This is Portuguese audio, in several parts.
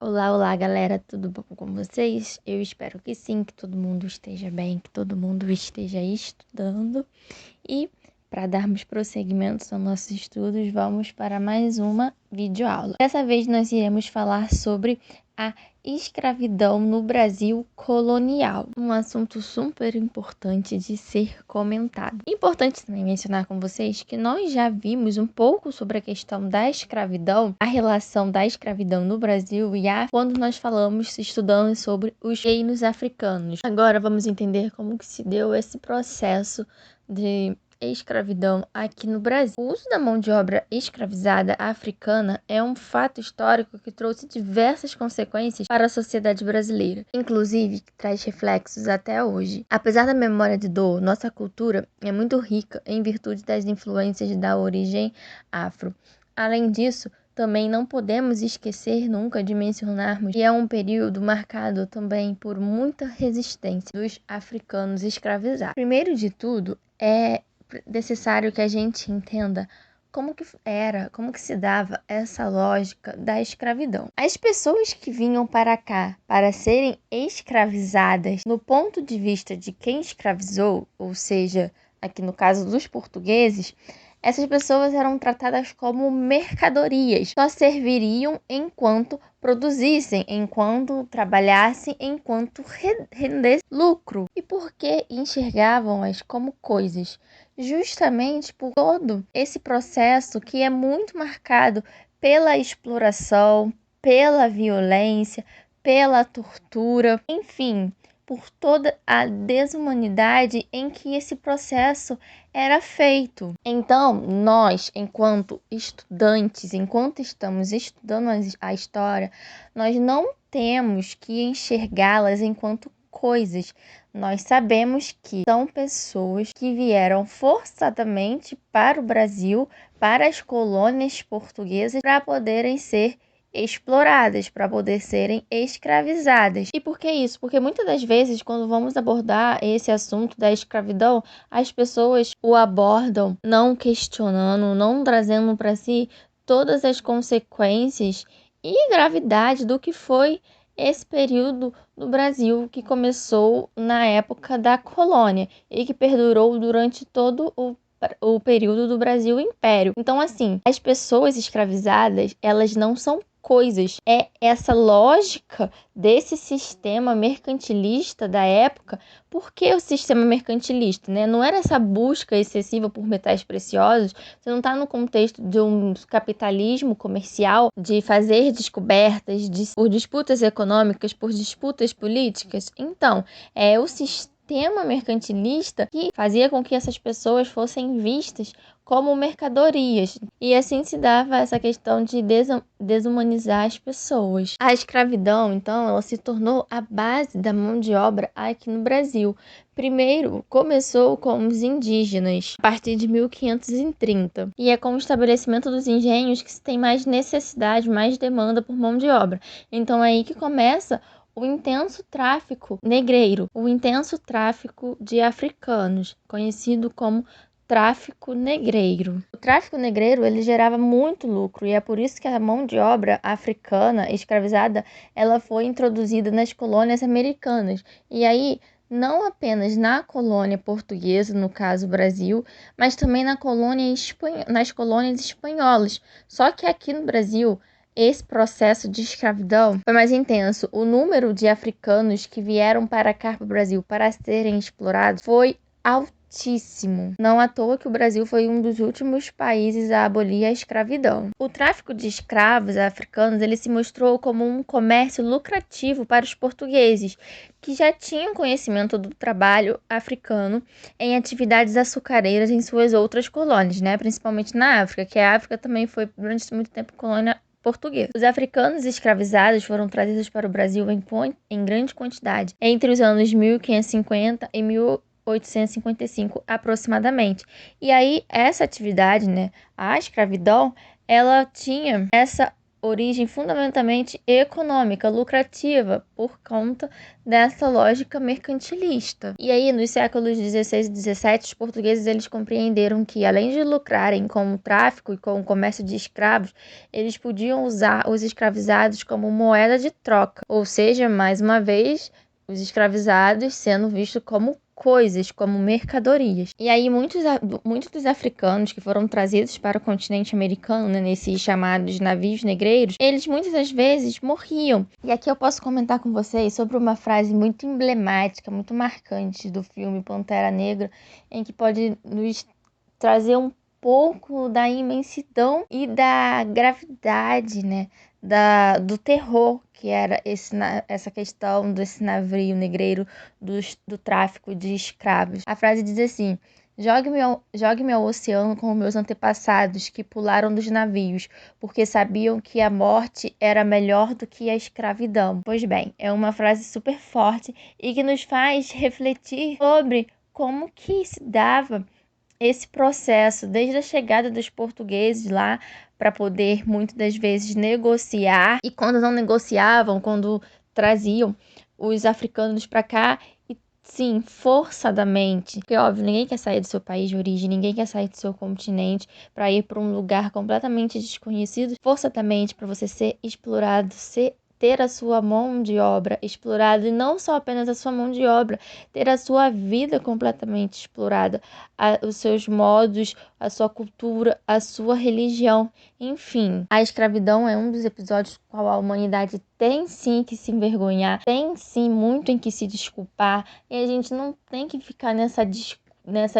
Olá, olá, galera, tudo bom com vocês? Eu espero que sim, que todo mundo esteja bem, que todo mundo esteja estudando. E para darmos prosseguimento aos nossos estudos, vamos para mais uma videoaula. Dessa vez nós iremos falar sobre a escravidão no Brasil colonial, um assunto super importante de ser comentado. Importante também mencionar com vocês que nós já vimos um pouco sobre a questão da escravidão, a relação da escravidão no Brasil e quando nós estudando sobre os reinos africanos. Agora vamos entender como que se deu esse processo de escravidão aqui no Brasil. O uso da mão de obra escravizada africana é um fato histórico que trouxe diversas consequências para a sociedade brasileira, inclusive que traz reflexos até hoje. Apesar da memória de dor, nossa cultura é muito rica em virtude das influências da origem afro. Além disso, também não podemos esquecer nunca de mencionarmos que é um período marcado também por muita resistência dos africanos escravizados. Primeiro de tudo, é necessário que a gente entenda como que se dava essa lógica da escravidão. As pessoas que vinham para cá para serem escravizadas, no ponto de vista de quem escravizou, ou seja, aqui no caso dos portugueses, essas pessoas eram tratadas como mercadorias, só serviriam enquanto produzissem, enquanto trabalhassem, enquanto rendessem lucro. E por que enxergavam-as como coisas? Justamente por todo esse processo que é muito marcado pela exploração, pela violência, pela tortura, enfim, por toda a desumanidade em que esse processo era feito. Então, nós, enquanto estudantes, enquanto estamos estudando a história, nós não temos que enxergá-las enquanto coisas. Nós sabemos que são pessoas que vieram forçadamente para o Brasil, para as colônias portuguesas, para poderem ser exploradas, para poder serem escravizadas. E por que isso? Porque muitas das vezes, quando vamos abordar esse assunto da escravidão, as pessoas o abordam não questionando, não trazendo para si todas as consequências e gravidade do que foi esse período no Brasil que começou na época da colônia e que perdurou durante todo o período do Brasil Império. Então, assim, as pessoas escravizadas, elas não são coisas. É essa lógica desse sistema mercantilista da época. Por que o sistema mercantilista, né? Não era essa busca excessiva por metais preciosos. Você não está no contexto de um capitalismo comercial, de fazer descobertas, por disputas econômicas, por disputas políticas. Então, é o sistema mercantilista que fazia com que essas pessoas fossem vistas como mercadorias. E assim se dava essa questão de desumanizar as pessoas. A escravidão, então, ela se tornou a base da mão de obra aqui no Brasil. Primeiro, começou com os indígenas, a partir de 1530. E é com o estabelecimento dos engenhos que se tem mais necessidade, mais demanda por mão de obra. Então é aí que começa o intenso tráfico negreiro, o intenso tráfico de africanos, conhecido como tráfico negreiro. O tráfico negreiro, ele gerava muito lucro e é por isso que a mão de obra africana escravizada, ela foi introduzida nas colônias americanas. E aí, não apenas na colônia portuguesa, no caso Brasil, mas também nas colônias espanholas. Só que aqui no Brasil, esse processo de escravidão foi mais intenso. O número de africanos que vieram para cá, para o Brasil, para serem explorados, foi altíssimo. Não à toa que o Brasil foi um dos últimos países a abolir a escravidão. O tráfico de escravos africanos, ele se mostrou como um comércio lucrativo para os portugueses, que já tinham conhecimento do trabalho africano em atividades açucareiras em suas outras colônias, né? Principalmente na África, que a África também foi durante muito tempo colônia portuguesa. Os africanos escravizados foram trazidos para o Brasil em grande quantidade entre os anos 1550 e 1855 aproximadamente. E aí essa atividade, né, a escravidão, ela tinha essa origem fundamentalmente econômica, lucrativa, por conta dessa lógica mercantilista. E aí, nos séculos XVI e XVII, os portugueses eles compreenderam que, além de lucrarem com o tráfico e com o comércio de escravos, eles podiam usar os escravizados como moeda de troca, ou seja, mais uma vez, os escravizados sendo vistos como coisas, como mercadorias. E aí muitos dos africanos que foram trazidos para o continente americano, né, nesses chamados navios negreiros, eles muitas das vezes morriam. E aqui eu posso comentar com vocês sobre uma frase muito emblemática, muito marcante do filme Pantera Negra, em que pode nos trazer um pouco da imensidão e da gravidade, né, do terror que era essa questão desse navio negreiro do tráfico de escravos. A frase diz assim: jogue-me ao oceano com meus antepassados que pularam dos navios, porque sabiam que a morte era melhor do que a escravidão. Pois bem, é uma frase super forte e que nos faz refletir sobre como que se dava esse processo, desde a chegada dos portugueses lá, para poder muitas das vezes negociar, e quando não negociavam, quando traziam os africanos para cá, e sim, forçadamente, porque óbvio, ninguém quer sair do seu país de origem, ninguém quer sair do seu continente para ir para um lugar completamente desconhecido, forçadamente para você ser explorado, ter a sua mão de obra explorada, e não só apenas a sua mão de obra, ter a sua vida completamente explorada, os seus modos, a sua cultura, a sua religião, enfim. A escravidão é um dos episódios com qual a humanidade tem sim que se envergonhar, tem sim muito em que se desculpar, e a gente não tem que ficar nessa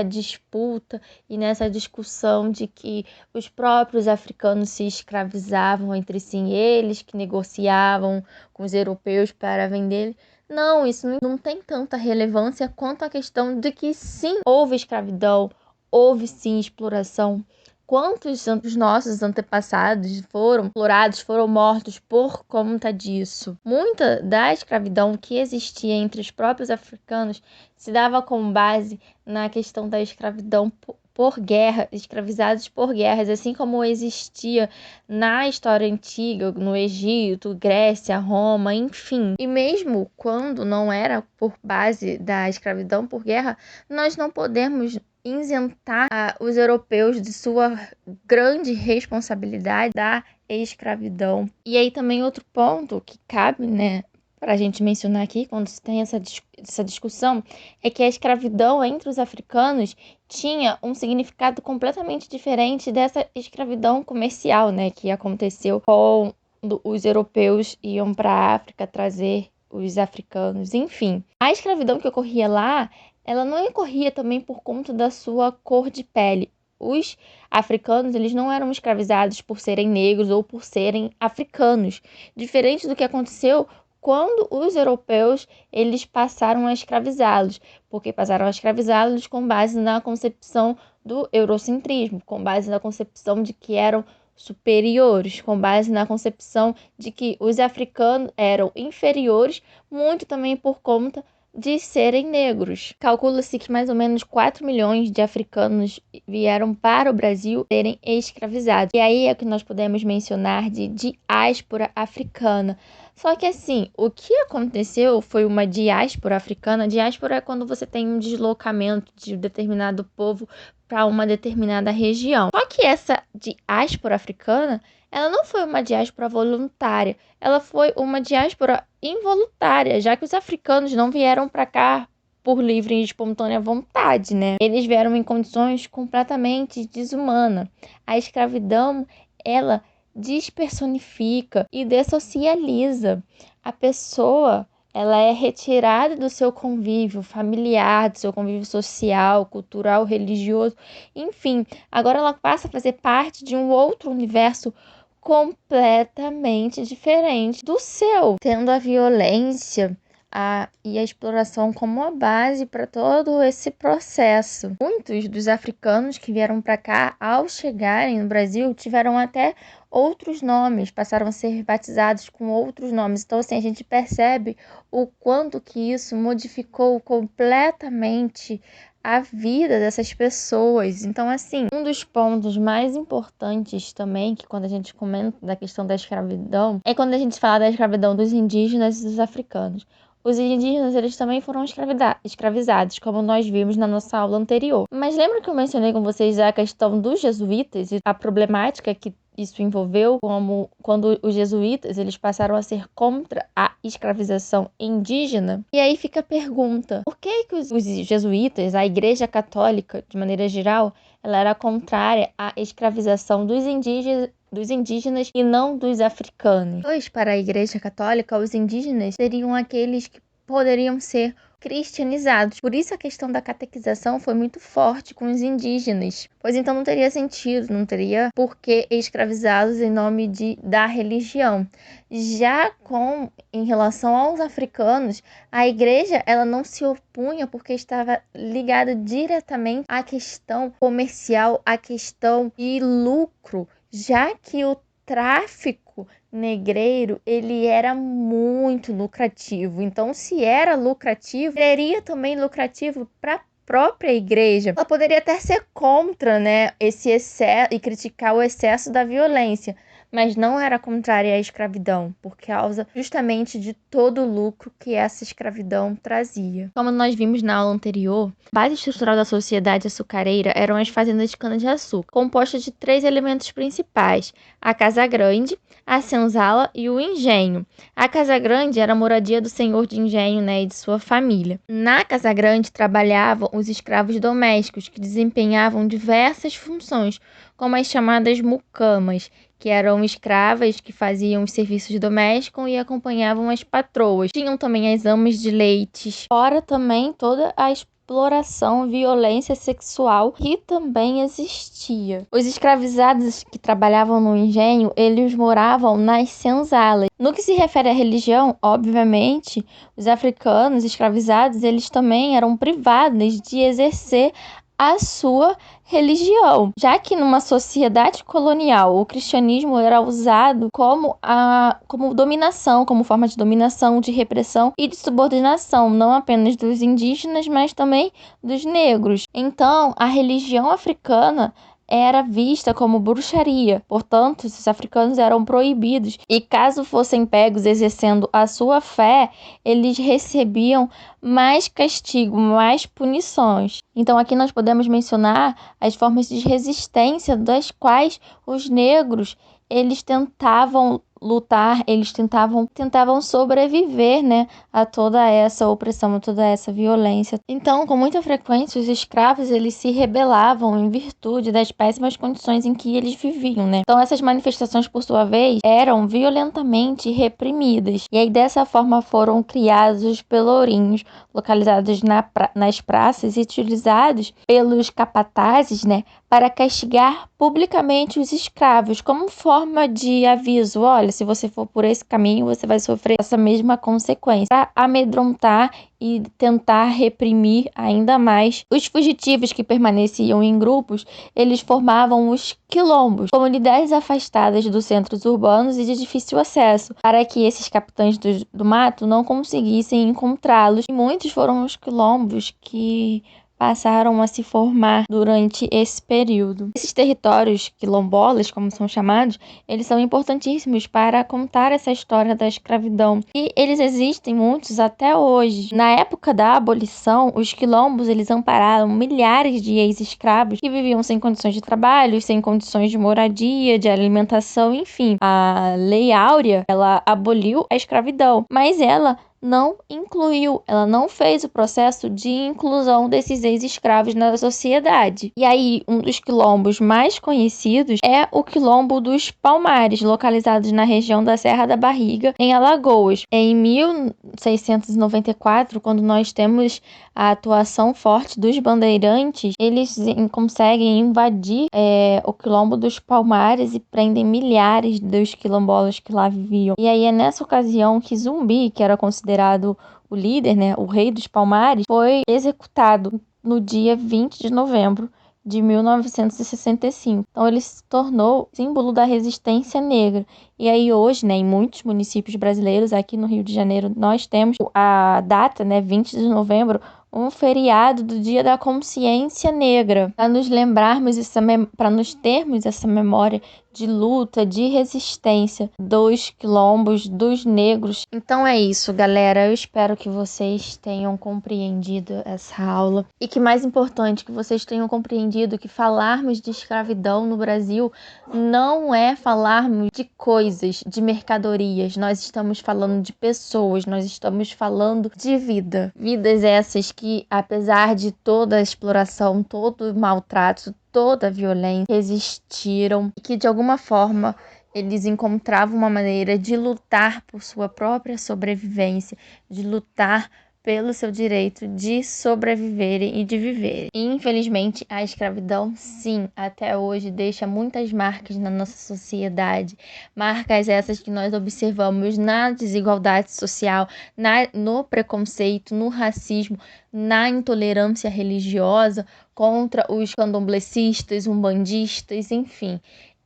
disputa e nessa discussão de que os próprios africanos se escravizavam entre si, eles que negociavam com os europeus para vender. Não, isso não tem tanta relevância quanto a questão de que sim, houve escravidão, houve sim exploração. Quantos dos nossos antepassados foram explorados, foram mortos por conta disso? Muita da escravidão que existia entre os próprios africanos se dava com base na questão da escravidão por guerra, escravizados por guerras, assim como existia na história antiga, no Egito, Grécia, Roma, enfim. E mesmo quando não era por base da escravidão por guerra, nós não podemos isentar os europeus de sua grande responsabilidade da escravidão. E aí também outro ponto que cabe, né, para a gente mencionar aqui, quando se tem essa discussão, é que a escravidão entre os africanos tinha um significado completamente diferente dessa escravidão comercial, né, que aconteceu quando os europeus iam para a África trazer os africanos, enfim. A escravidão que ocorria lá, ela não ocorria também por conta da sua cor de pele. Os africanos, eles não eram escravizados por serem negros ou por serem africanos, diferente do que aconteceu quando os europeus eles passaram a escravizá-los, porque passaram a escravizá-los com base na concepção do eurocentrismo, com base na concepção de que eram superiores, com base na concepção de que os africanos eram inferiores, muito também por conta de serem negros. Calcula-se que mais ou menos 4 milhões de africanos vieram para o Brasil serem escravizados. E aí é que nós podemos mencionar de diáspora africana. Só que assim, o que aconteceu foi uma diáspora africana. Diáspora é quando você tem um deslocamento de determinado povo para uma determinada região. Só que essa diáspora africana, ela não foi uma diáspora voluntária, ela foi uma diáspora involuntária, já que os africanos não vieram para cá por livre e espontânea vontade, né? Eles vieram em condições completamente desumanas. A escravidão, ela despersonifica e dessocializa a pessoa. Ela é retirada do seu convívio familiar, do seu convívio social, cultural, religioso, enfim. Agora ela passa a fazer parte de um outro universo completamente diferente do seu, tendo a violência e a exploração como a base para todo esse processo. Muitos dos africanos que vieram para cá, ao chegarem no Brasil, tiveram até outros nomes, passaram a ser batizados com outros nomes. Então, assim, a gente percebe o quanto que isso modificou completamente a vida dessas pessoas. Então, assim, um dos pontos mais importantes também, que quando a gente comenta da questão da escravidão, é quando a gente fala da escravidão dos indígenas e dos africanos. Os indígenas, eles também foram escravizados, como nós vimos na nossa aula anterior. Mas lembra que eu mencionei com vocês a questão dos jesuítas e a problemática que isso envolveu, como quando os jesuítas eles passaram a ser contra a escravização indígena? E aí fica a pergunta, por que os jesuítas, a Igreja Católica, de maneira geral, ela era contrária à escravização dos indígenas e não dos africanos? Pois, para a Igreja Católica, os indígenas seriam aqueles que poderiam ser cristianizados. Por isso a questão da catequização foi muito forte com os indígenas, pois então não teria sentido, não teria por que escravizá-los em nome da religião. Já em relação aos africanos, a igreja ela não se opunha porque estava ligada diretamente à questão comercial, à questão de lucro, já que o tráfico negreiro, ele era muito lucrativo. Então, se era lucrativo, seria também lucrativo para a própria igreja. Ela poderia até ser contra, né, esse excesso e criticar o excesso da violência, mas não era contrária à escravidão, por causa justamente de todo o lucro que essa escravidão trazia. Como nós vimos na aula anterior, a base estrutural da sociedade açucareira eram as fazendas de cana-de-açúcar, compostas de 3 elementos principais: a casa grande, a senzala e o engenho. A casa grande era a moradia do senhor de engenho, né, e de sua família. Na casa grande trabalhavam os escravos domésticos, que desempenhavam diversas funções, como as chamadas mucamas, que eram escravas que faziam os serviços domésticos e acompanhavam as patroas. Tinham também as amas de leites, fora também toda a exploração, violência sexual que também existia. Os escravizados que trabalhavam no engenho, eles moravam nas senzalas. No que se refere à religião, obviamente, os africanos escravizados, eles também eram privados de exercer a sua religião, já que numa sociedade colonial o cristianismo era usado como dominação, como forma de dominação, de repressão e de subordinação, não apenas dos indígenas, mas também dos negros. Então, a religião africana era vista como bruxaria, portanto, os africanos eram proibidos e caso fossem pegos exercendo a sua fé, eles recebiam mais castigo, mais punições. Então aqui nós podemos mencionar as formas de resistência das quais os negros eles tentavam lutar, eles tentavam sobreviver, né, a toda essa opressão, a toda essa violência. Então, com muita frequência, os escravos, eles se rebelavam em virtude das péssimas condições em que eles viviam, né? Então, essas manifestações, por sua vez, eram violentamente reprimidas. E aí, dessa forma, foram criados os pelourinhos, localizados nas praças e utilizados pelos capatazes, né, para castigar publicamente os escravos, como forma de aviso: olha, se você for por esse caminho, você vai sofrer essa mesma consequência, para amedrontar e tentar reprimir ainda mais os fugitivos que permaneciam em grupos. Eles formavam os quilombos, comunidades afastadas dos centros urbanos e de difícil acesso, para que esses capitães do mato não conseguissem encontrá-los. E muitos foram os quilombos que passaram a se formar durante esse período. Esses territórios quilombolas, como são chamados, eles são importantíssimos para contar essa história da escravidão. E eles existem muitos até hoje. Na época da abolição, os quilombos eles ampararam milhares de ex-escravos que viviam sem condições de trabalho, sem condições de moradia, de alimentação, enfim. A Lei Áurea, ela aboliu a escravidão, mas ela não fez o processo de inclusão desses ex-escravos na sociedade. E aí, um dos quilombos mais conhecidos é o quilombo dos Palmares, localizados na região da Serra da Barriga, em Alagoas. Em 1694, quando nós temos a atuação forte dos bandeirantes, eles conseguem invadir o quilombo dos Palmares e prendem milhares dos quilombolas que lá viviam. E aí é nessa ocasião que Zumbi, que era considerado o líder, né, o rei dos Palmares, foi executado no dia 20 de novembro de 1965. Então ele se tornou símbolo da resistência negra. E aí hoje, né, em muitos municípios brasileiros, aqui no Rio de Janeiro, nós temos a data, né, 20 de novembro, um feriado do Dia da Consciência Negra, para nos lembrarmos, para nos termos essa memória de luta, de resistência dos quilombos, dos negros. Então é isso, galera. Eu espero que vocês tenham compreendido essa aula e que, mais importante, que vocês tenham compreendido que falarmos de escravidão no Brasil não é falarmos de coisas, de mercadorias. Nós estamos falando de pessoas, nós estamos falando de vida. Vidas essas que, apesar de toda a exploração, todo o maltrato, toda a violência, resistiram e que de alguma forma eles encontravam uma maneira de lutar por sua própria sobrevivência, de lutar pelo seu direito de sobreviverem e de viverem. E, infelizmente, a escravidão, sim, até hoje deixa muitas marcas na nossa sociedade, marcas essas que nós observamos na desigualdade social, no preconceito, no racismo, na intolerância religiosa contra os candomblecistas, umbandistas, enfim.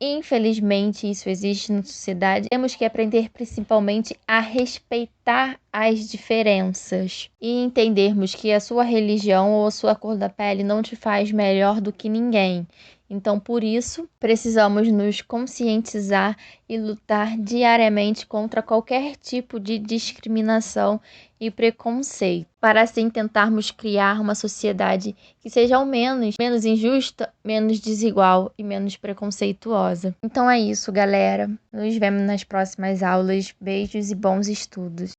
Infelizmente, isso existe na sociedade. Temos que aprender principalmente a respeitar as diferenças e entendermos que a sua religião ou a sua cor da pele não te faz melhor do que ninguém. Então, por isso, precisamos nos conscientizar e lutar diariamente contra qualquer tipo de discriminação e preconceito, para assim tentarmos criar uma sociedade que seja ao menos injusta, menos desigual e menos preconceituosa. Então é isso, galera. Nos vemos nas próximas aulas. Beijos e bons estudos.